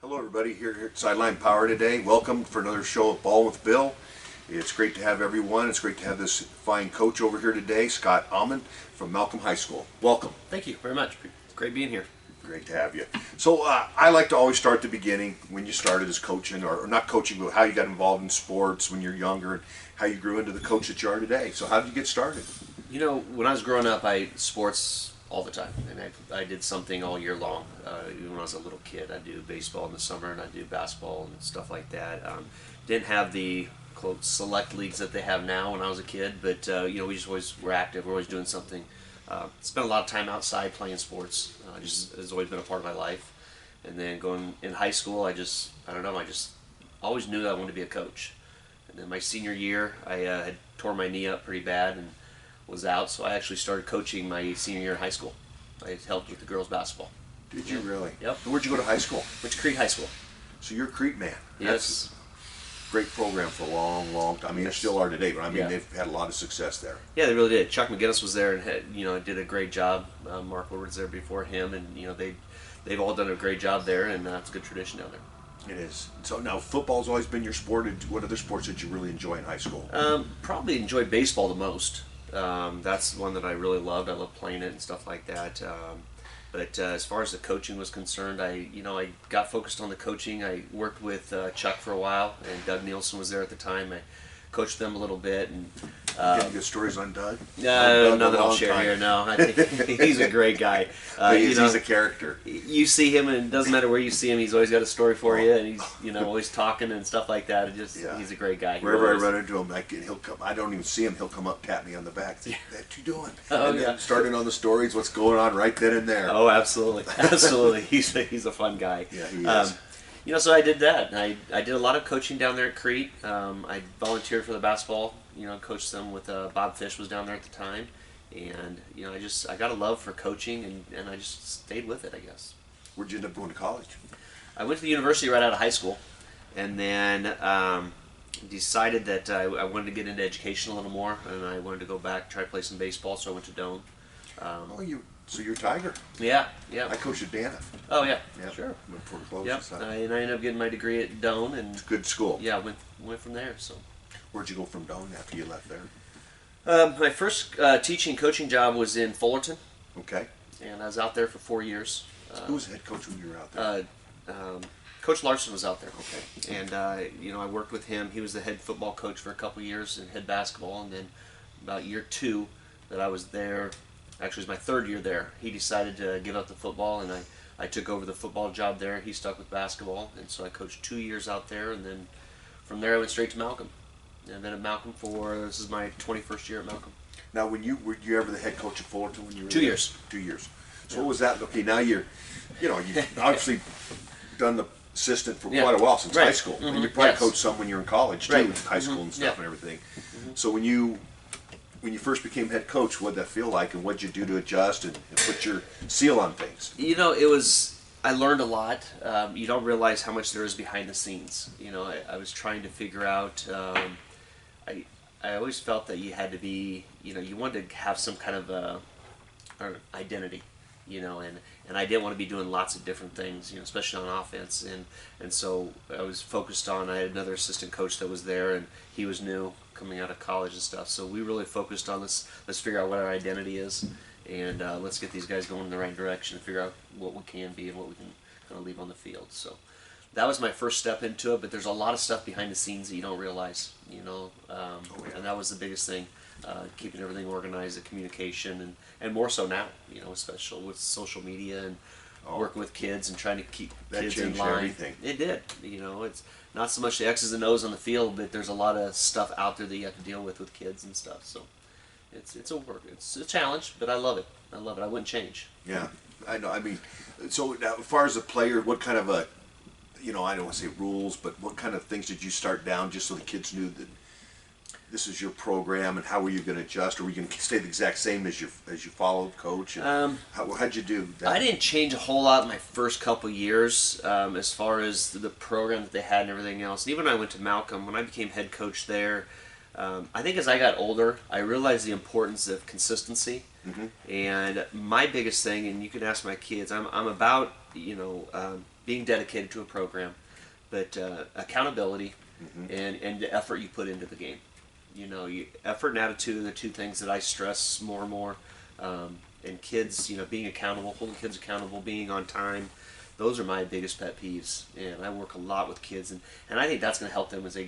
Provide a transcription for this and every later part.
Hello everybody, here at Sideline Power today. Welcome for another show of Ball with Bill. It's great to have everyone. It's great to have this fine coach over here today, Scott Almond from Malcolm High School. Welcome. Thank you very much. It's great being here. Great to have you. So I like to always start at the beginning, when you started as coaching, or not coaching, but how you got involved in sports when you're younger and how you grew into the coach that you are today. So how did you get started? You know, when I was growing up, sports all the time, and I did something all year long. Even when I was a little kid, I'd do baseball in the summer, and I'd do basketball and stuff like that. Didn't have the quote select leagues that they have now when I was a kid, but you know, we just always were active. We're always doing something. Spent a lot of time outside playing sports. Just has always been a part of my life. And then going in high school, I don't know, I just always knew that I wanted to be a coach. And then my senior year, I had tore my knee up pretty bad and was out, so I actually started coaching my senior year in high school. I helped with the girls basketball. Did you really? Yep. And where'd you go to high school? Went to Crete High School. So you're a Crete man. Yes. That's a great program for a long, long time. I mean, Yes. they still are today, but I mean, Yeah. they've had a lot of success there. Yeah, they really did. Chuck McGinnis was there and did a great job. Mark Woodward's there before him, and they've all done a great job there, and it's a good tradition down there. It is. So now football's always been your sport. What other sports did you really enjoy in high school? Probably enjoyed baseball the most. That's one that I really loved. I loved playing it and stuff like that. But as far as the coaching was concerned, I got focused on the coaching. I worked with Chuck for a while, and Doug Nielsen was there at the time. I coached them a little bit, and Getting good stories on Doug? none that I'll share here. No, I think he's a great guy. He's a character. You see him, and it doesn't matter where you see him. He's always got a story for you, and he's always talking and stuff like that. He's a great guy. Wherever I run into him, he'll come. I don't even see him. He'll come up, tap me on the back. Say, "What you doing?" Oh, and then starting on the stories, what's going on right then and there. Oh, absolutely, absolutely. He's a fun guy. Yeah, he is. So I did that. I did a lot of coaching down there at Crete. I volunteered for the basketball. Coached them with Bob Fish was down there at the time, and I got a love for coaching, and I just stayed with it, I guess. Where'd you end up going to college? I went to the university right out of high school, and then decided that I wanted to get into education a little more, and I wanted to go back, try to play some baseball, so I went to Doane. So you're a Tiger. Yeah. I coached at Dana. Oh yeah, Yep. sure. Before close. Yep. And I ended up getting my degree at Doane, and It's a good school. yeah, went from there. So. Where'd you go from Doane after you left there? My first teaching coaching job was in Fullerton, Okay. and I was out there for 4 years. Who was the head coach when you were out there? Coach Larson was out there. Okay. And I worked with him. He was the head football coach for a couple years and head basketball. And then about year 2 that I was there, actually it was my 3rd year there, he decided to give up the football, and I took over the football job there. He stuck with basketball, and so I coached 2 years out there, and then from there I went straight to Malcolm. And I've been at Malcolm this is my 21st year at Malcolm. Now, were you ever the head coach at Fullerton when you were 2 there? years. 2 years. So Yeah. what was that? Okay, now you've obviously done the assistant for Yeah. quite a while since Right. high school. Mhm. And you probably Yes. coached some when you were in college too, Right. high school and stuff Yeah. and everything. So when you first became head coach, what did that feel like, and what did you do to adjust and put your seal on things? I learned a lot. You don't realize how much there is behind the scenes. I was trying to figure out. I always felt that you had to be. You wanted to have some kind of identity. And I didn't want to be doing lots of different things. Especially on offense. And so I was focused on. I had another assistant coach that was there, and he was new, coming out of college and stuff. So we really focused on this. Let's figure out what our identity is. And let's get these guys going in the right direction and figure out what we can be and what we can kind of leave on the field. So that was my first step into it, but there's a lot of stuff behind the scenes that you don't realize, and that was the biggest thing, keeping everything organized, the communication, and more so now, especially with social media and working with kids and trying to keep kids in changed line. everything. It did. It's not so much the X's and O's on the field, but there's a lot of stuff out there that you have to deal with kids and stuff. So. It's a work. It's a challenge, but I love it. I wouldn't change. Yeah, I know. I mean, so now, as far as a player, what kind of I don't want to say rules, but what kind of things did you start down just so the kids knew that this is your program, and how were you going to adjust, or were you going to stay the exact same as you followed coach? And how'd you do that? I didn't change a whole lot in my first couple years as far as the program that they had and everything else. And even when I went to Malcolm, when I became head coach there, I think as I got older, I realized the importance of consistency. And my biggest thing, and you can ask my kids, I'm about being dedicated to a program, but accountability and the effort you put into the game. Effort and attitude are the two things that I stress more and more. And kids, being accountable, holding kids accountable, being on time. Those are my biggest pet peeves, and I work a lot with kids, and I think that's going to help them once they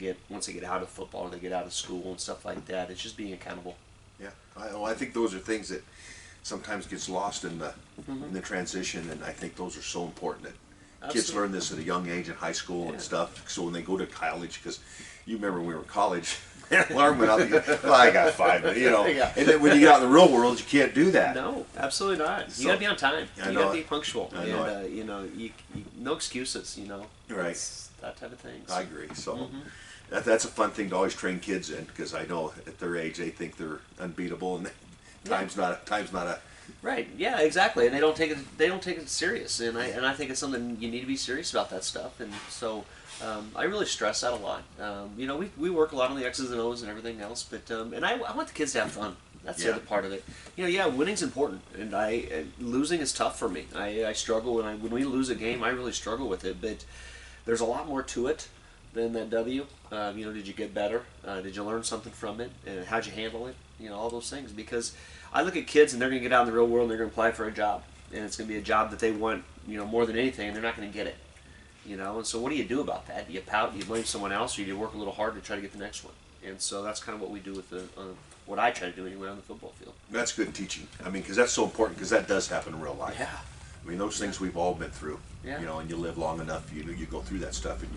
get out of football, or they get out of school and stuff like that. It's just being accountable. Yeah, I think those are things that sometimes gets lost in the transition, and I think those are so important that kids learn this at a young age in high school and stuff. So when they go to college, because you remember when we were in college. Alarm went up. Well, I got 5 minutes, Yeah. And then when you get out in the real world, you can't do that. No, absolutely not. You got to be on time. You got to be punctual. I know and no excuses. Right. It's that type of thing. I agree. So that's a fun thing to always train kids in, because I know at their age they think they're unbeatable, and time's not a. Right. Yeah. Exactly. And they don't take it serious. And I think it's something you need to be serious about that stuff. And so. I really stress that a lot. We work a lot on the X's and O's and everything else, but and I want the kids to have fun. That's the other part of it. Winning's important, and losing is tough for me. I struggle when we lose a game. I really struggle with it, but there's a lot more to it than that W. Did you get better? Did you learn something from it? And how'd you handle it? All those things. Because I look at kids and they're going to get out in the real world and they're going to apply for a job, and it's going to be a job that they want, more than anything, and they're not going to get it. And so what do you do about that? Do you pout? Do you blame someone else? Or do you work a little hard to try to get the next one? And so that's kind of what we do with what I try to do anyway on the football field. That's good teaching. Because that's so important, because that does happen in real life. Yeah. Those things we've all been through. Yeah. And you live long enough, you go through that stuff. And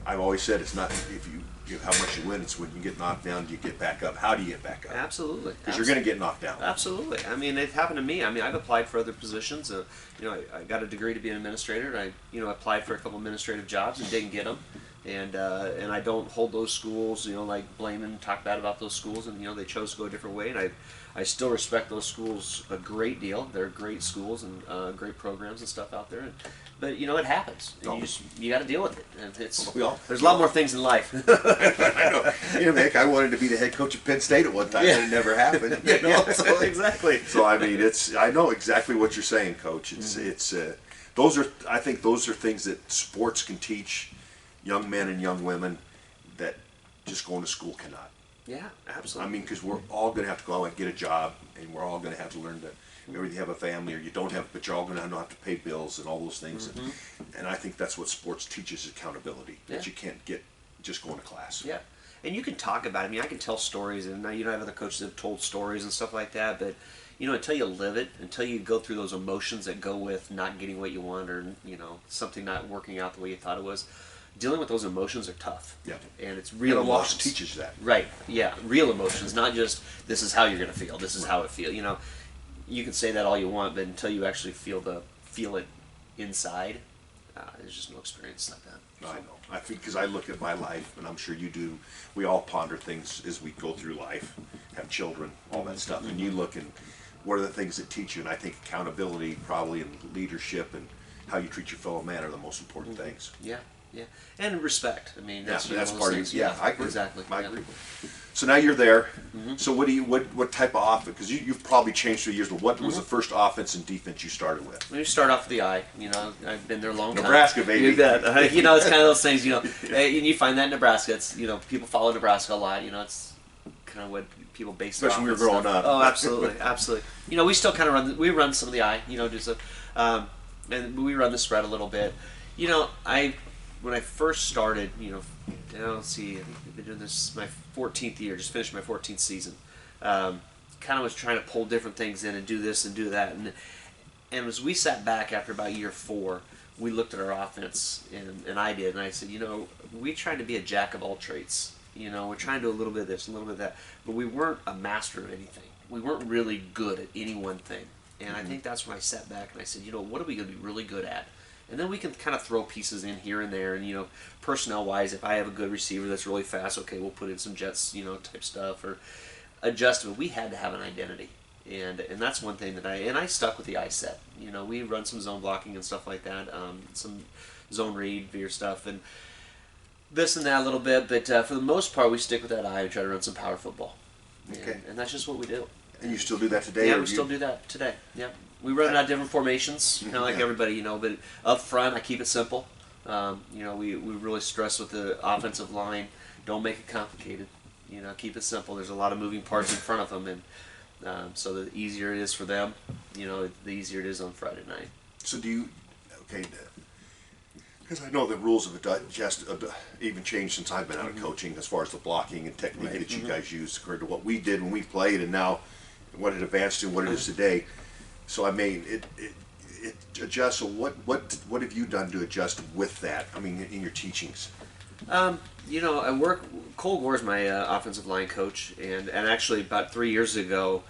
I've always said it's not if you how much you win, it's when you get knocked down, do you get back up? How do you get back up? Absolutely. Because you're going to get knocked down. Absolutely. It happened to me. I've applied for other positions. I got a degree to be an administrator. And I applied for a couple administrative jobs and didn't get them. And I don't hold those schools, blame and talk bad about those schools. And they chose to go a different way. And I still respect those schools a great deal. They're great schools and great programs and stuff out there. But it happens. And you got to deal with it. And there's a lot more things in life. I know. Nick, I wanted to be the head coach of Penn State at one time, and it never happened. So, exactly. So I know exactly what you're saying, Coach. I think those are things that sports can teach young men and young women that just going to school cannot. Yeah, absolutely. Because we're all going to have to go out and get a job, and we're all going to have to learn to. Whether you have a family or you don't have, but you're all going to have to pay bills and all those things. And I think that's what sports teaches: accountability. That you can't get just going to class. Yeah, and you can talk about it. I can tell stories, and I have other coaches that have told stories and stuff like that. But until you live it, until you go through those emotions that go with not getting what you want, or something not working out the way you thought it was, dealing with those emotions are tough. Yeah, and it's real emotions. Loss teaches that. Right. Yeah, real emotions, not just this is how you're going to feel. This is how it feels. You can say that all you want, but until you actually feel it inside, there's just no experience like that. I know. I think because I look at my life, and I'm sure you do. We all ponder things as we go through life, have children, all that stuff, and you look and what are the things that teach you? And I think accountability, probably, and leadership, and how you treat your fellow man are the most important things. Yeah. Yeah, and respect. That's part of it. Yeah, I agree. Exactly. I agree. So now you're there. So what type of offense? Because you've probably changed through the years. But what was the first offense and defense you started with? When you start off with the I, I've been there a long time. Nebraska, baby. You bet. It's kind of those things. And you find that in Nebraska. It's people follow Nebraska a lot. It's kind of what people base. Especially when we were growing up. Oh, absolutely, absolutely. We still kind of run some of the I. And we run the spread a little bit. When I first started, let's see, I think we've been doing this my 14th year, just finished my 14th season. Kind of was trying to pull different things in and do this and do that. And as we sat back after about year 4, we looked at our offense, and I did, and I said, we tried to be a jack of all trades. We're trying to do a little bit of this, a little bit of that, but we weren't a master of anything. We weren't really good at any one thing. And I think that's when I sat back and I said, what are we going to be really good at? And then we can kind of throw pieces in here and there. And, personnel-wise, if I have a good receiver that's really fast, okay, we'll put in some Jets, type stuff or adjustment. We had to have an identity. And that's one thing that I stuck with the I set. We run some zone blocking and stuff like that, some zone read, veer stuff, and this and that a little bit. But for the most part, we stick with that I and try to run some power football. Okay. And that's just what we do. And you still do that today? Yeah, we still do that today. Yeah, we run it out different formations, kind of like everybody, you know. But up front, I keep it simple. You know, we really stress with the offensive line, don't make it complicated. You know, keep it simple. There's a lot of moving parts in front of them, and so the easier it is for them, you know, the easier it is on Friday night. So do you, okay, because I know the rules have even changed since I've been out of coaching as far as the blocking and technique that you guys use compared to what we did when we played and now what it advanced to and what it is today. So I mean, it adjusts. So what have you done to adjust with that? I mean, in your teachings? You know, Cole Gore's my offensive line coach, and actually about 3 years ago,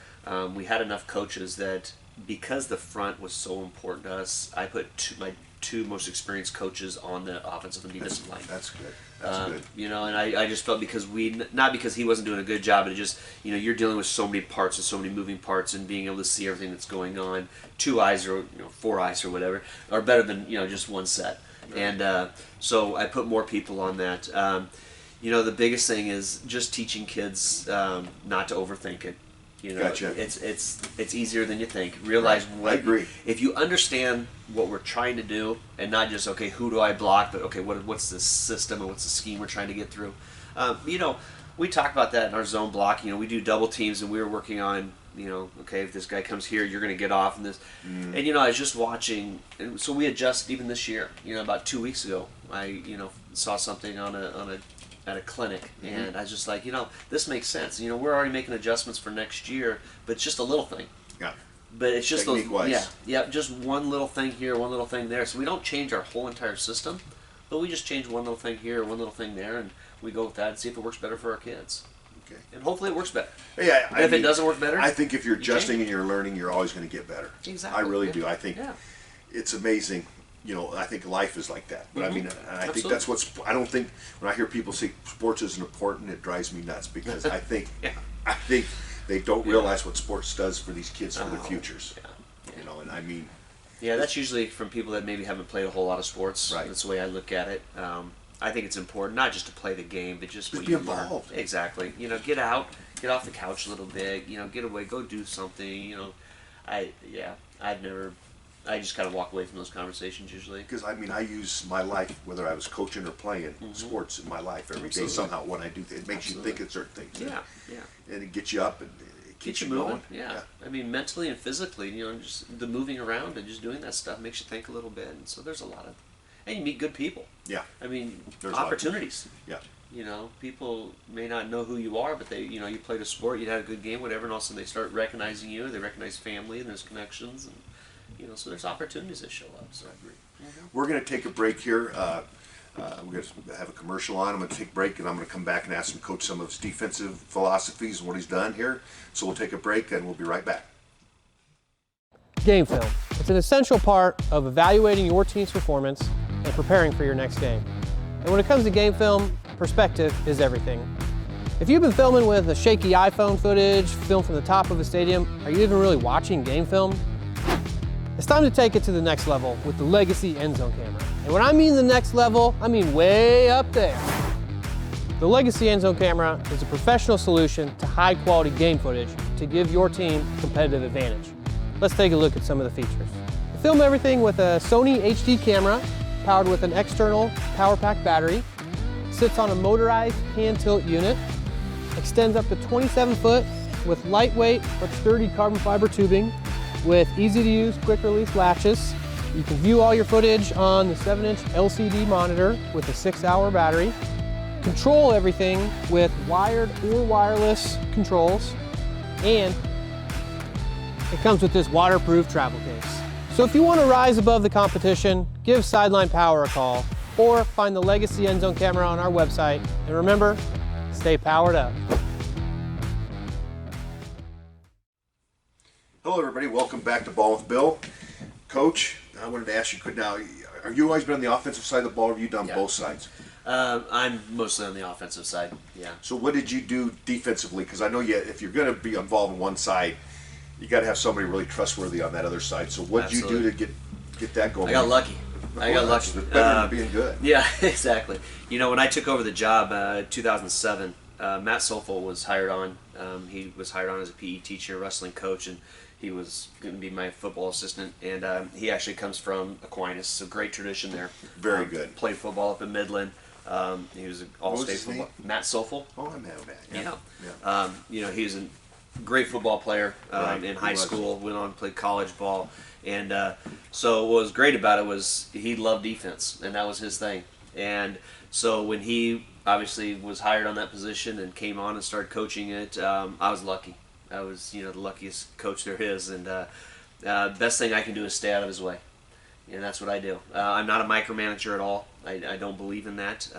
we had enough coaches that because the front was so important to us, I put my two most experienced coaches on the offensive and defensive line. That's good. That's good. You know, and I just felt not because he wasn't doing a good job, but it just, you know, you're dealing with so many parts and so many moving parts, and being able to see everything that's going on. 2 eyes or, you know, 4 eyes or whatever are better than, you know, just one set. Right. And so I put more people on that. You know, the biggest thing is just teaching kids not to overthink it. You know, gotcha. It's easier than you think. Realize I agree. If you understand what we're trying to do, and not just, okay, who do I block, but okay, what's the system and what's the scheme we're trying to get through. You know, we talk about that in our zone block. You know, we do double teams, and we were working on, you know, okay, if this guy comes here, you're going to get off, and this. And you know, I was just watching, and so we adjusted even this year. You know, about 2 weeks ago, I, you know, saw something at a clinic, and I was just like, you know, this makes sense. You know, we're already making adjustments for next year, but it's just a little thing. Yeah. But it's just Technique-wise. just one little thing here, one little thing there. So we don't change our whole entire system, but we just change one little thing here, one little thing there, and we go with that and see if it works better for our kids. Okay. And hopefully it works better. Yeah. And if it doesn't work better, I think if you're adjusting and you're learning, you're always going to get better. Exactly. I really do. I think Yeah. it's amazing. You know, I think life is like that. But I mean, I think that's what's. I don't think when I hear people say sports isn't important, it drives me nuts because I think I think they don't realize what sports does for these kids for their futures. You know, and I mean. Yeah, that's usually from people that maybe haven't played a whole lot of sports. Right. That's the way I look at it. I think it's important not just to play the game, but just what be you involved. learn. Exactly. You know, get out, get off the couch a little bit. You know, get away, go do something. You know, I just kind of walk away from those conversations usually. Because I mean, I use my life, whether I was coaching or playing sports in my life every day. Somehow, when I do, it makes you think of certain things. Yeah. And it gets you up and it keeps you moving. going. Yeah. I mean, mentally and physically, you know, just the moving around and just doing that stuff makes you think a little bit. And so there's a lot of, and you meet good people. Yeah. I mean, There's opportunities. Yeah. You know, people may not know who you are, but they, you know, you played a sport, you had a good game, whatever, and all of a sudden they start recognizing you. They recognize family, and there's connections, and you know, so there's opportunities that show up. So I agree. We're going to take a break here. We're going to have a commercial on. I'm going to take a break, and I'm going to come back and ask him coach some of his defensive philosophies and what he's done here. So we'll take a break, and we'll be right back. Game film. It's an essential part of evaluating your team's performance and preparing for your next game. And when it comes to game film, perspective is everything. If you've been filming with a shaky iPhone footage, film from the top of a stadium, are you even really watching game film? It's time to take it to the next level with the Legacy End Zone camera. And when I mean the next level, I mean way up there. The Legacy End Zone camera is a professional solution to high quality game footage to give your team competitive advantage. Let's take a look at some of the features. We film everything with a Sony HD camera powered with an external power pack battery, sits on a motorized hand tilt unit, extends up to 27 foot with lightweight but sturdy carbon fiber tubing, with easy-to-use, quick-release latches. You can view all your footage on the 7-inch LCD monitor with a 6-hour battery. Control everything with wired or wireless controls. And it comes with this waterproof travel case. So if you want to rise above the competition, give Sideline Power a call or find the Legacy End Zone camera on our website. And remember, stay powered up. Hello, everybody. Welcome back to Ball with Bill. Coach, I wanted to ask you, are you always been on the offensive side of the ball, or have you done both sides? I'm mostly on the offensive side, yeah. So what did you do defensively? Because I know if you're going to be involved in one side, you got to have somebody really trustworthy on that other side. So what did you do to get that going? I got lucky. It's better than being good. Yeah, exactly. You know, when I took over the job 2007, Matt Sofel was hired on He was hired on as a PE teacher, wrestling coach, and he was going to be my football assistant. And he actually comes from Aquinas, so great tradition there. Very good. Played football up in Midland. He was an all-state football. Matt Sofel. Oh, I know that. Yeah. Yeah. He was a great football player Right, in he high was. school. Went on to play college ball, and so what was great about it was he loved defense, and that was his thing. And so when he obviously was hired on that position and came on and started coaching it, I was lucky. I was the luckiest coach there is, and best thing I can do is stay out of his way. And that's what I do. I'm not a micromanager at all. I don't believe in that.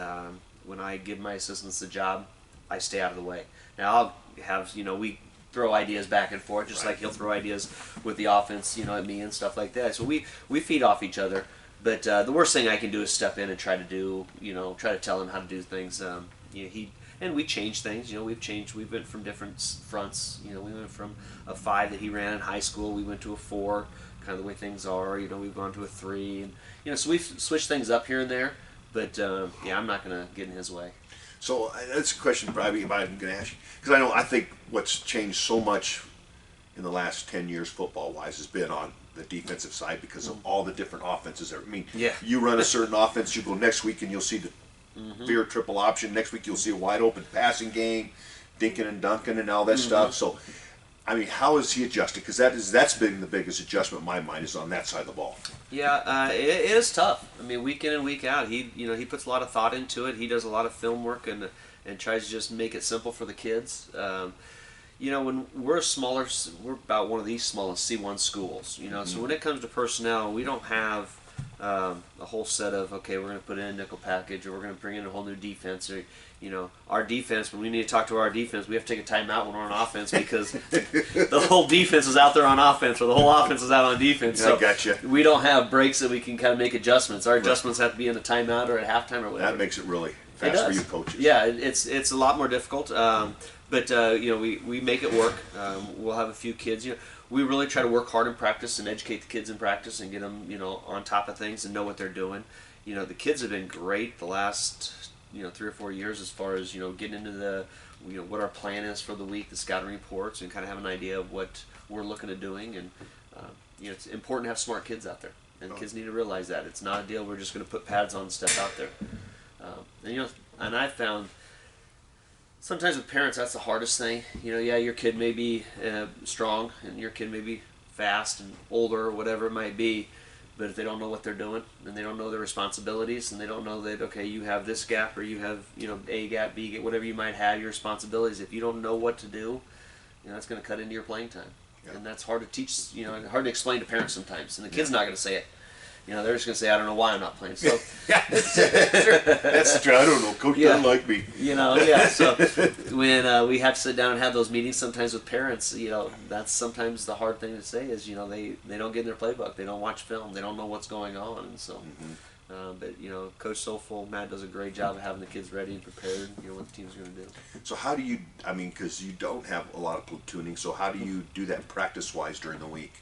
When I give my assistants the job, I stay out of the way. Now I'll have we throw ideas back and forth, just like he'll throw ideas with the offense, at me and stuff like that. So we feed off each other. But the worst thing I can do is step in and try to tell him how to do things. We change things. We've changed. We went from different fronts. We went from a 5 that he ran in high school. We went to a 4, kind of the way things are. We've gone to a 3, and so we've switched things up here and there. But I'm not going to get in his way. So that's a question probably I'm going to ask you, because I think what's changed so much in the last 10 years football-wise has been on the defensive side because of all the different offenses. You run a certain offense, you go next week and you'll see the veer triple option. Next week you'll see a wide open passing game, dinking and dunking and all that stuff. So, how has he adjusted? Because that's been the biggest adjustment in my mind is on that side of the ball. Yeah, it is tough. Week in and week out, he puts a lot of thought into it. He does a lot of film work and tries to just make it simple for the kids. When we're smaller, we're about one of these smallest C1 schools. So when it comes to personnel, we don't have a whole set of we're going to put in a nickel package, or we're going to bring in a whole new defense, or our defense. When we need to talk to our defense, we have to take a timeout when we're on offense because the whole defense is out there on offense, or the whole offense is out on defense. So I gotcha. We don't have breaks that we can kind of make adjustments. Our adjustments have to be in a timeout or at halftime or whatever. That makes it really fast for you coaches. Yeah, it's a lot more difficult. But we make it work. We'll have a few kids. We really try to work hard in practice and educate the kids in practice and get them on top of things and know what they're doing. The kids have been great the last 3 or 4 years as far as getting into the what our plan is for the week, the scouting reports, and kind of have an idea of what we're looking at doing. And it's important to have smart kids out there, and kids need to realize that it's not a deal we're just going to put pads on and step out there. And I found. Sometimes with parents, that's the hardest thing. Your kid may be strong, and your kid may be fast and older, or whatever it might be, but if they don't know what they're doing, and they don't know their responsibilities, and they don't know that, you have this gap, or you have, A gap, B gap, whatever you might have, your responsibilities, if you don't know what to do, that's going to cut into your playing time. Yeah. And that's hard to teach, hard to explain to parents sometimes, and the kid's not going to say it. They're just going to say, I don't know why I'm not playing. So that's true. I don't know. Coach doesn't like me. So when we have to sit down and have those meetings sometimes with parents, that's sometimes the hard thing to say is, they don't get in their playbook. They don't watch film. They don't know what's going on. And so, but, Coach Sofel, Matt does a great job of having the kids ready and prepared, what the team's going to do. So how do you, because you don't have a lot of platooning, so how do you do that practice-wise during the week?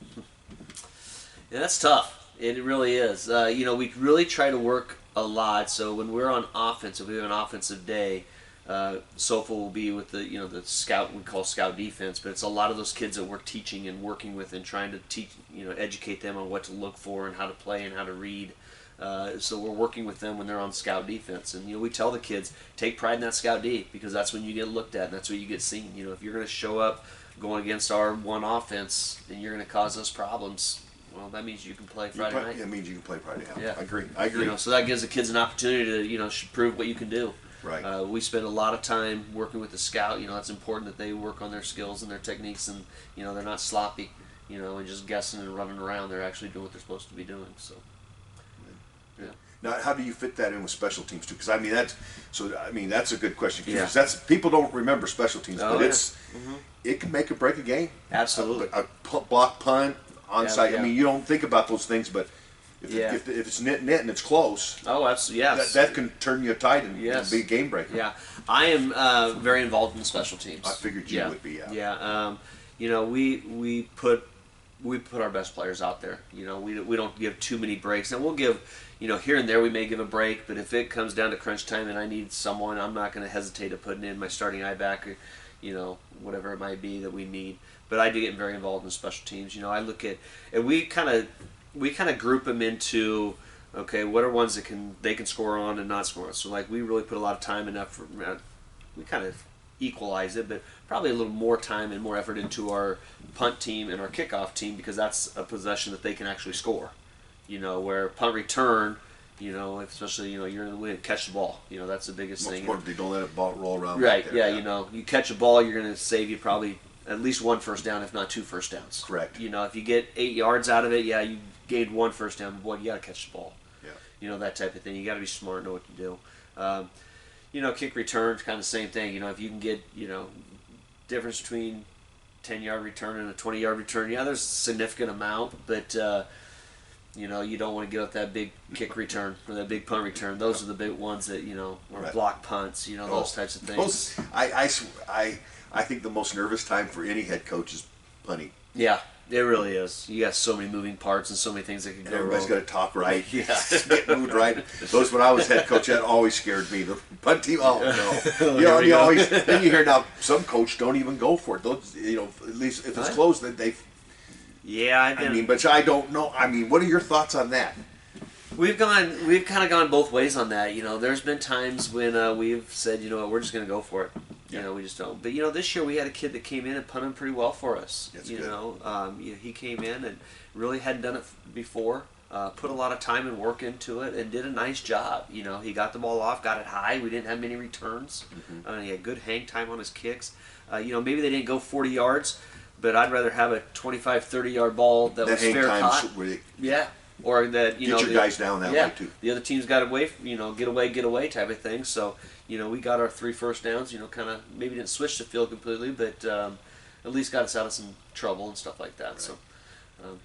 Yeah, that's tough. It really is. We really try to work a lot. So when we're on offense, if we have an offensive day, Sofel will be with the scout, we call scout defense, but it's a lot of those kids that we're teaching and working with and trying to teach, educate them on what to look for and how to play and how to read. So we're working with them when they're on scout defense, and we tell the kids, take pride in that scout D, because that's when you get looked at and that's when you get seen. If you're going to show up going against our one offense and you're going to cause us problems, well, that means you can play Friday night. It means you can play Friday night. Yeah. I agree. So that gives the kids an opportunity to prove what you can do. Right. We spend a lot of time working with the scout. It's important that they work on their skills and their techniques, and they're not sloppy, and just guessing and running around. They're actually doing what they're supposed to be doing. So. Yeah. Now, how do you fit that in with special teams too? Because that's a good question. Because that's people don't remember special teams, but it can make or break a game. Absolutely. A block punt. Onside. Yeah. You don't think about those things, but if it's net and it's close, absolutely, yes, that can turn you tide and be a game breaker. Yeah, I am very involved in special teams. I figured you would be. We put our best players out there. We don't give too many breaks. Now we'll give, here and there we may give a break, but if it comes down to crunch time and I need someone, I'm not going to hesitate to putting in my starting eye backer. whatever it might be that we need. But I do get very involved in special teams. I look at, and we kind of group them into, okay, what are ones that they can score on and not score on. So like we really put a lot of time and effort. We kind of equalize it, but probably a little more time and more effort into our punt team and our kickoff team, because that's a possession that they can actually score. Where punt return, especially you're in the wind, catch the ball. That's the biggest thing. Most importantly, don't let it roll around. Right. Right there, You catch a ball, you're going to save you probably at least 1 first down, if not 2 first downs. Correct. If you get 8 yards out of it, yeah, you gained 1 first down. But boy, you got to catch the ball. Yeah. That type of thing. You got to be smart, know what to do. Kick returns, kind of the same thing. If you can get, difference between 10-yard return and a 20-yard return, yeah, there's a significant amount, but you don't want to give up that big kick return or that big punt return. Those are the big ones that or Right. block punts, those types of things. I think the most nervous time for any head coach is punting. Yeah, it really is. You got so many moving parts and so many things that could And go everybody's wrong. got to talk right. Yeah. Get moved right. Those when I was head coach, that always scared me. The punt team, oh no. Here we You go. always then you hear now some coach don't even go for it. Those at least if it's Right. closed, then they. Yeah, I mean, but I don't know. I mean, what are your thoughts on that? We've kind of gone both ways on that. There's been times when we've said, we're just going to go for it. Yeah. We just don't. But this year we had a kid that came in and punted pretty well for us. That's you good. know, he came in and really hadn't done it before. Put a lot of time and work into it and did a nice job. He got the ball off, got it high. We didn't have many returns. Mm-hmm. He had good hang time on his kicks. Maybe they didn't go 40 yards, but I'd rather have a 25, 30-yard ball that was hang fair times caught. where they Yeah. Or that get your guys down that way too. The other team's got away, get away type of thing. So, we got our 3 first downs. Kind of maybe didn't switch the field completely, but at least got us out of some trouble and stuff like that. Right. So,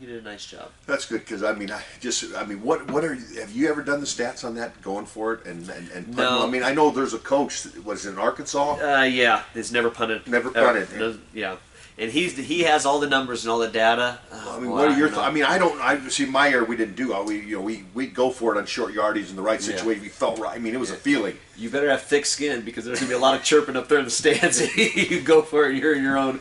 he did a nice job. That's good because what have you ever done the stats on that going for it and No. I know there's a coach. Was it in Arkansas? Yeah, he's never punted. Never punted. Yeah. And he has all the numbers and all the data. What are your thoughts? I see. My year we didn't do. We go for it on short yardage in the right situation. We felt right. It was a feeling. You better have thick skin because there's gonna be a lot of chirping up there in the stands. You go for it. You're in your own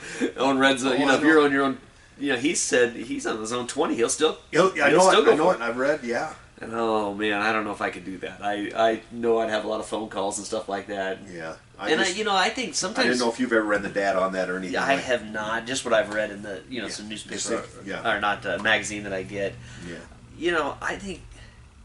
red zone. If you're on your own, he said he's on his own 20. He'll still. I know it. I've read. Yeah. And oh man, I don't know if I could do that. I know I'd have a lot of phone calls and stuff like that. Yeah. I think sometimes I didn't know if you've ever read the data on that or anything. I have not. Just what I've read in the some newspaper or not magazine that I get. Yeah. I think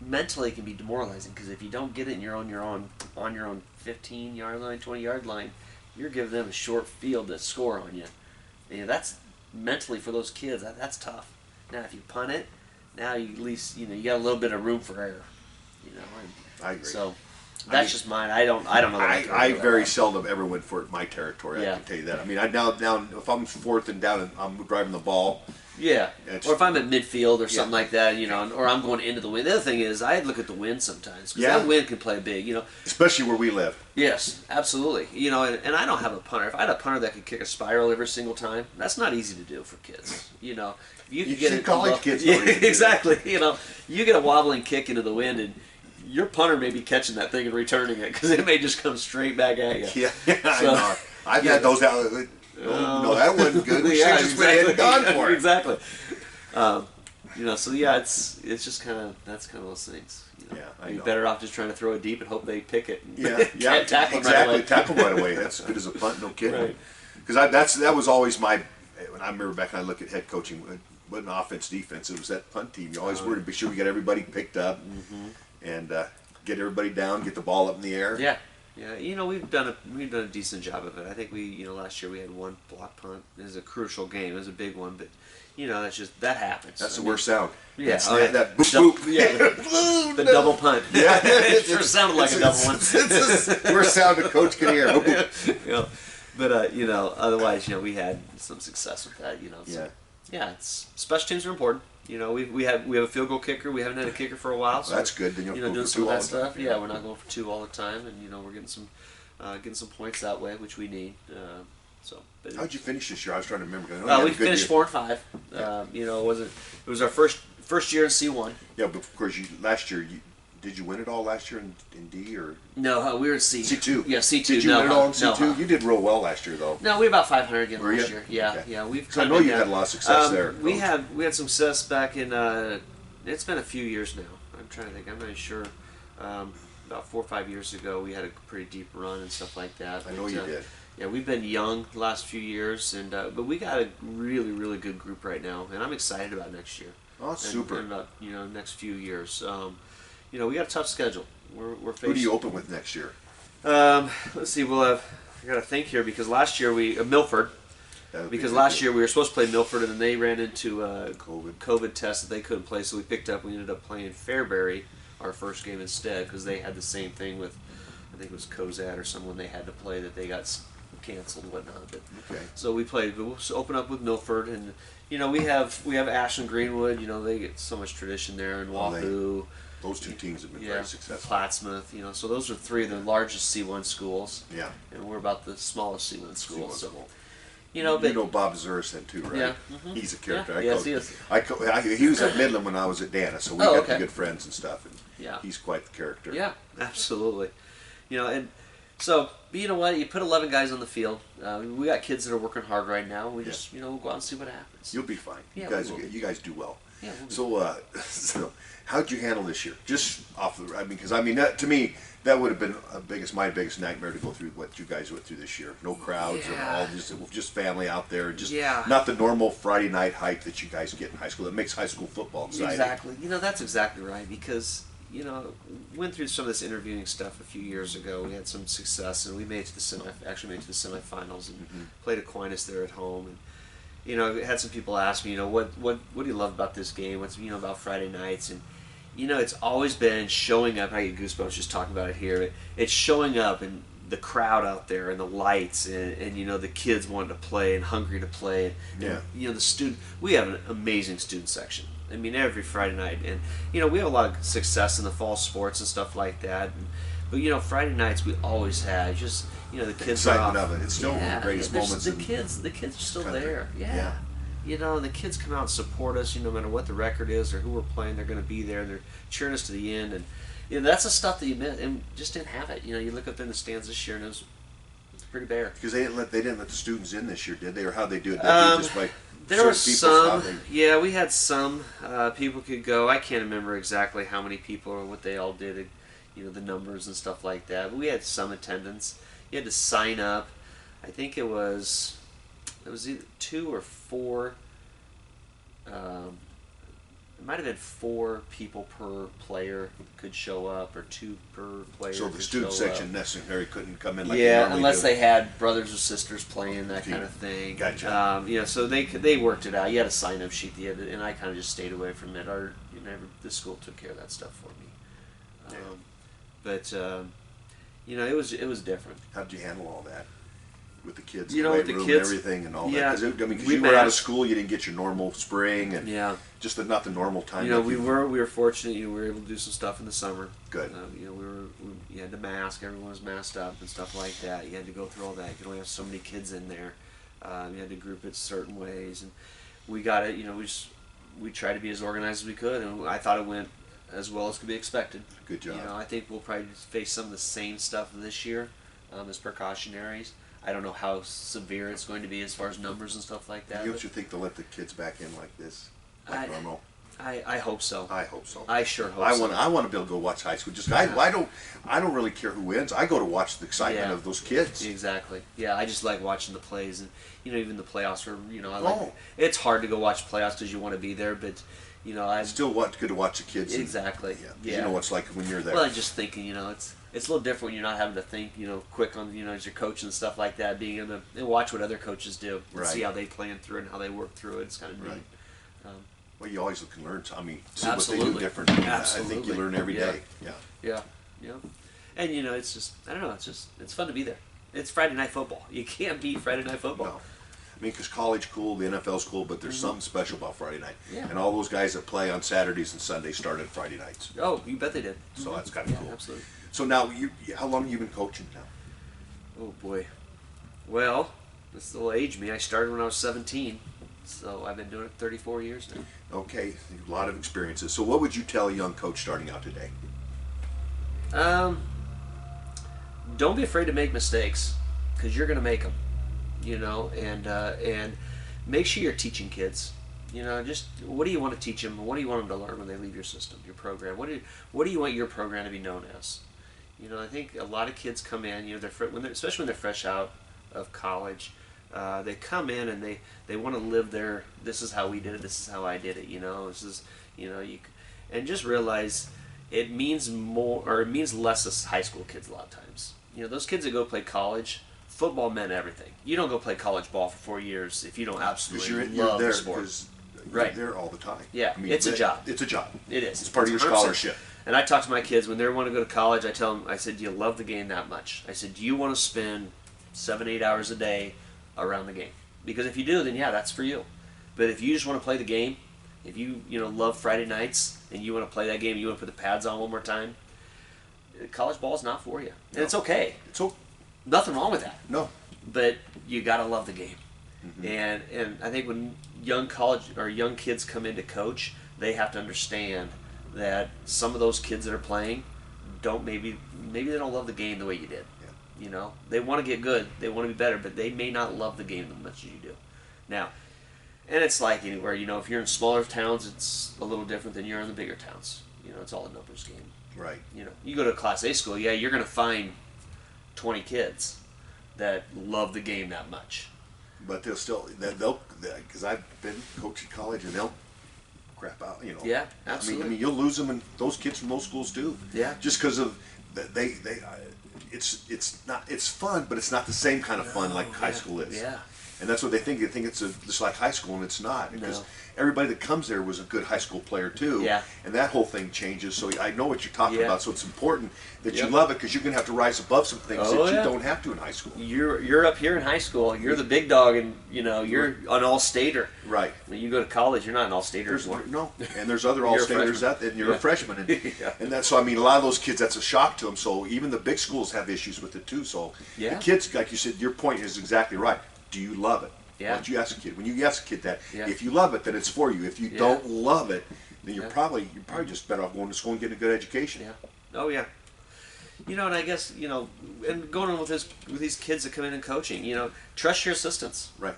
mentally it can be demoralizing because if you don't get it and you're on your own 15-yard line, 20-yard line, you're giving them a short field to score on you. That's mentally for those kids. That's tough. Now if you punt it, now you at least you got a little bit of room for error. I agree. So. That's just mine. I don't know. I very seldom ever went for it in my territory. I can tell you that. I now if I'm fourth and down and I'm driving the ball. Yeah. Or if I'm at midfield or something like that, or I'm going into the wind. The other thing is I look at the wind sometimes because that wind can play big. Especially where we live. Yes, absolutely. And I don't have a punter. If I had a punter that could kick a spiral every single time, that's not easy to do for kids. You can get college kids. Yeah, exactly. You get a wobbling kick into the wind and. Your punter may be catching that thing and returning it because it may just come straight back at you. Yeah, I know. I've had those out. No, that wasn't good. We should just went ahead and gone for it. Exactly. So yeah, it's just kind of that's kind of those things. You're better off just trying to throw it deep and hope they pick it. And tackle right away. Tackle right away. That's as good as a punt. No kidding. Because that was always my. When I remember back, when I look at head coaching. Wasn't offense, defense. It was that punt team. You always wanted to be sure we got everybody picked up. And get everybody down, get the ball up in the air. Yeah. We've done a decent job of it. I think last year we had 1 block punt. It was a crucial game. It was a big one, but that happens. That's the worst sound. Yeah, that boop boop. Yeah, the double punt. Yeah, it sure sounded like a double one. It's the worst sound a coach can hear. Boop, boop. But otherwise, we had some success with that. So, it's special teams are important. We have a field goal kicker. We haven't had a kicker for a while, so that's good. Then you'll doing some of that stuff. Yeah, we're not going for 2 all the time, and we're getting some points that way, which we need. How'd you finish this year? I was trying to remember. We finished 4 and 5. It was our first year in C1. Yeah, but of course, last year Did you win it all last year in D or No, we were in C. C2? Yeah, C2. Did you no, win it all in no, C2? You did real well last year, though. No, we were about 500 again Were last you? year. Yeah, Okay. yeah. We've. So I know kinda you been had a lot of success there. We Coach. had some success back in. It's been a few years now. I'm trying to think. I'm not sure. About 4 or 5 years ago, we had a pretty deep run and stuff like that. I know you did. Yeah, we've been young the last few years, and but we got a really, really good group right now, and I'm excited about next year. Oh, that's super. And about next few years. We got a tough schedule. We're facing. Who do you open with next year? Let's see. We'll have. I got to think here because last year we Milford. Because last year we were supposed to play Milford, and then they ran into a COVID test that they couldn't play, so we picked up. We ended up playing Fairbury our first game instead because they had the same thing with, I think it was Cozad or someone they had to play that they got canceled and whatnot. But, Okay. So we played. We'll open up with Milford, and we have Ashland Greenwood. They get so much tradition there, and Wahoo. Those two teams have been very successful. Plattsmouth, so those are three of the largest C1 schools. Yeah. And we're about the smallest C1 school. So, school. but Bob Zuris then too, right? Yeah. He's a character. Yeah. Yes, he is. He was at Midland when I was at Dana, so we got to be good friends and stuff. And Yeah. he's quite the character. Yeah, absolutely. And so, but you know what? You put 11 guys on the field. We got kids that are working hard right now. We just, we'll go out and see what happens. You'll be fine. Yeah, you guys do well. Yeah. So how'd you handle this year? Just off the, because that, to me, that would have been my biggest nightmare to go through what you guys went through this year. No crowds and all, just family out there, just not the normal Friday night hype that you guys get in high school. That makes high school football exciting. Exactly. That's exactly right because went through some of this interviewing stuff a few years ago. We had some success and we made it to the semifinals and played Aquinas there at home. And had some people ask me, what do you love about this game? What's about Friday nights? And it's always been showing up. I get goosebumps just talking about it here. It's showing up and the crowd out there and the lights and the kids wanting to play and hungry to play. And, the student. We have an amazing student section. Every Friday night, and we have a lot of success in the fall sports and stuff like that. But Friday nights we always had just the kids are off. Of it. It's still one of the greatest moments. The kids are still there. Yeah. And the kids come out and support us. No matter what the record is or who we're playing, they're going to be there. They're cheering us to the end, and that's the stuff that you miss, and just didn't have it. You look up in the stands this year, and it's pretty bare. Because they didn't let the students in this year, did they? Or how'd they do it? Just by there were some. Yeah, we had some people could go. I can't remember exactly how many people or what they all did. The numbers and stuff like that. But we had some attendance. You had to sign up. I think it was either 2 or 4. It might have been 4 people per player could show up, or 2 per player. So the student section necessarily couldn't come in like unless they had brothers or sisters playing, that kind of thing. Gotcha. So they worked it out. You had a sign-up sheet, and I kind of just stayed away from it. The school took care of that stuff for me. But it was different. How did you handle all that with the kids? With the kids, and everything and all that. Because you were out of school, you didn't get your normal spring and just not the normal time. We were fortunate. We were able to do some stuff in the summer. Good. You had to mask. Everyone was masked up and stuff like that. You had to go through all that. You could only have so many kids in there. You had to group it certain ways, and we got it. We tried to be as organized as we could, and I thought it went as well as could be expected. Good job. I think we'll probably face some of the same stuff this year as precautionaries. I don't know how severe it's going to be as far as numbers and stuff like that. Don't you think they'll let the kids back in like this, like normal? I hope so. I hope so. I sure hope so. I want to be able to go watch high school. I don't really care who wins. I go to watch the excitement of those kids. Exactly. Yeah, I just like watching the plays, and even the playoffs are it's hard to go watch playoffs because you want to be there, but I still good to watch the kids. Exactly. You know what it's like when you're there. Well, I'm just thinking, it's a little different when you're not having to think, quick on, as your coach and stuff like that, being able to watch what other coaches do and see how they plan through and how they work through it. It's kind of neat. Well, you always look and learn. See absolutely. what they do different. Absolutely. I think you learn every day. Yeah. And it's just, I don't know, it's fun to be there. It's Friday night football. You can't beat Friday night football. No. Because college cool, the NFL's cool, but there's something special about Friday night. Yeah. And all those guys that play on Saturdays and Sundays started Friday nights. Oh, you bet they did. So that's kind of cool. Absolutely. So now, how long have you been coaching now? Oh boy. Well, this will age me. I started when I was 17, so I've been doing it 34 years now. Okay, a lot of experiences. So what would you tell a young coach starting out today? Don't be afraid to make mistakes, because you're going to make them. And make sure you're teaching kids. Just what do you want to teach them? What do you want them to learn when they leave your system, your program? What do you want your program to be known as? I think a lot of kids come in. Especially when they're fresh out of college, they come in and they want to live their. This is how we did it. This is how I did it. This is and just realize it means more or it means less as high school kids a lot of times. Those kids that go play college. Football meant everything. You don't go play college ball for 4 years if you don't absolutely love the sport. Right. You're there all the time. Yeah, it's a job. It's a job. It is. It's part of your scholarship. And I talk to my kids when they want to go to college. I tell them, I said, do you love the game that much? I said, do you want to spend 7-8 hours a day around the game? Because if you do, then yeah, that's for you. But if you just want to play the game, if you love Friday nights and you want to play that game, you want to put the pads on one more time, college ball is not for you. And it's okay. It's okay. Nothing wrong with that. No. But you got to love the game. Mm-hmm. And I think when young kids come in to coach, they have to understand that some of those kids that are playing maybe they don't love the game the way you did. Yeah. They want to get good, they want to be better, but they may not love the game as much as you do. Now, and it's like anywhere, if you're in smaller towns, it's a little different than you're in the bigger towns. It's all a numbers game. Right. You go to a Class A school, yeah, you're going to find 20 kids that love the game that much. But they'll because I've been coaching college and they'll crap out, Yeah, absolutely. I mean, you'll lose them, and those kids from those schools do. Yeah. Just because of it's fun, but it's not the same kind of fun like high school is. Yeah. And that's what they think. They think it's just like high school, and it's not. Because everybody that comes there was a good high school player too. Yeah. And that whole thing changes. So I know what you're talking Yeah. about. So it's important that Yep. you love it, because you're going to have to rise above some things that you don't have to in high school. You're up here in high school. You're the big dog, and you're an all-stater. Right. When you go to college, you're not an all-stater anymore. No, and there's other You're a all-staters freshman. and you're a freshman, and that's so. I mean, a lot of those kids, that's a shock to them. So even the big schools have issues with it too. So Yeah. the kids, like you said, your point is exactly right. Do you love it? Yeah. Why don't you ask a kid? When you ask a kid that, Yeah. if you love it, then it's for you. If you Yeah. don't love it, then you're Yeah. probably just better off going to school and getting a good education. Yeah. Oh yeah. And I guess and going on with these kids that come in and coaching, trust your assistants. Right.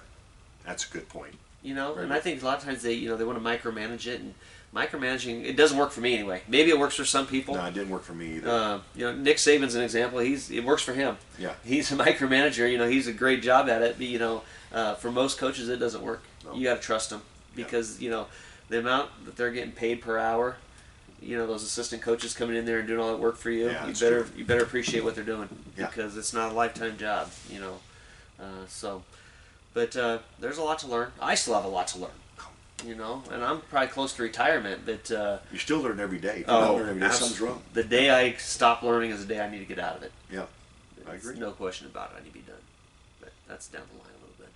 That's a good point. And I think a lot of times they want to micromanage it, and micromanaging, it doesn't work for me anyway. Maybe it works for some people. No, it didn't work for me either. Nick Saban's an example. It works for him. Yeah. He's a micromanager. He's a great job at it. But for most coaches, it doesn't work. No. You got to trust them, because the amount that they're getting paid per hour. Those assistant coaches coming in there and doing all that work for you. Yeah, you better appreciate what they're doing, Yeah. because it's not a lifetime job. But there's a lot to learn. I still have a lot to learn. And I'm probably close to retirement, but You still learn every day. If you don't learn every day, something's wrong. the day I stop learning is the day I need to get out of it. Yeah, I agree. No question about it. I need to be done. But that's down the line a little bit.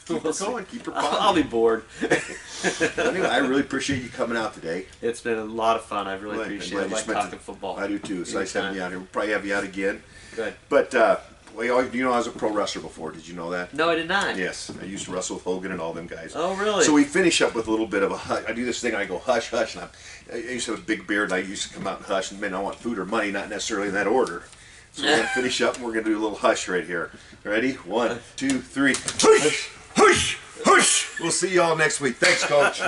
Keep We'll her going. Keep her I'll be bored. Anyway, I really appreciate you coming out today. It's been a lot of fun. I really Glad- appreciate glad it. I you like spent talking football. I do too. It's nice having you out here. We'll probably have you out again. Good. But you know, I was a pro wrestler before. Did you know that? No, I did not. Yes, I used to wrestle with Hogan and all them guys. Oh, really? So we finish up with a little bit of a hush. I do this thing. I go hush, hush, and I used to have a big beard. And I used to come out and hush. And man, I want food or money, not necessarily in that order. So we're gonna finish up, and we're gonna do a little hush right here. Ready? 1, 2, 3. Hush, hush, hush. We'll see y'all next week. Thanks, Coach.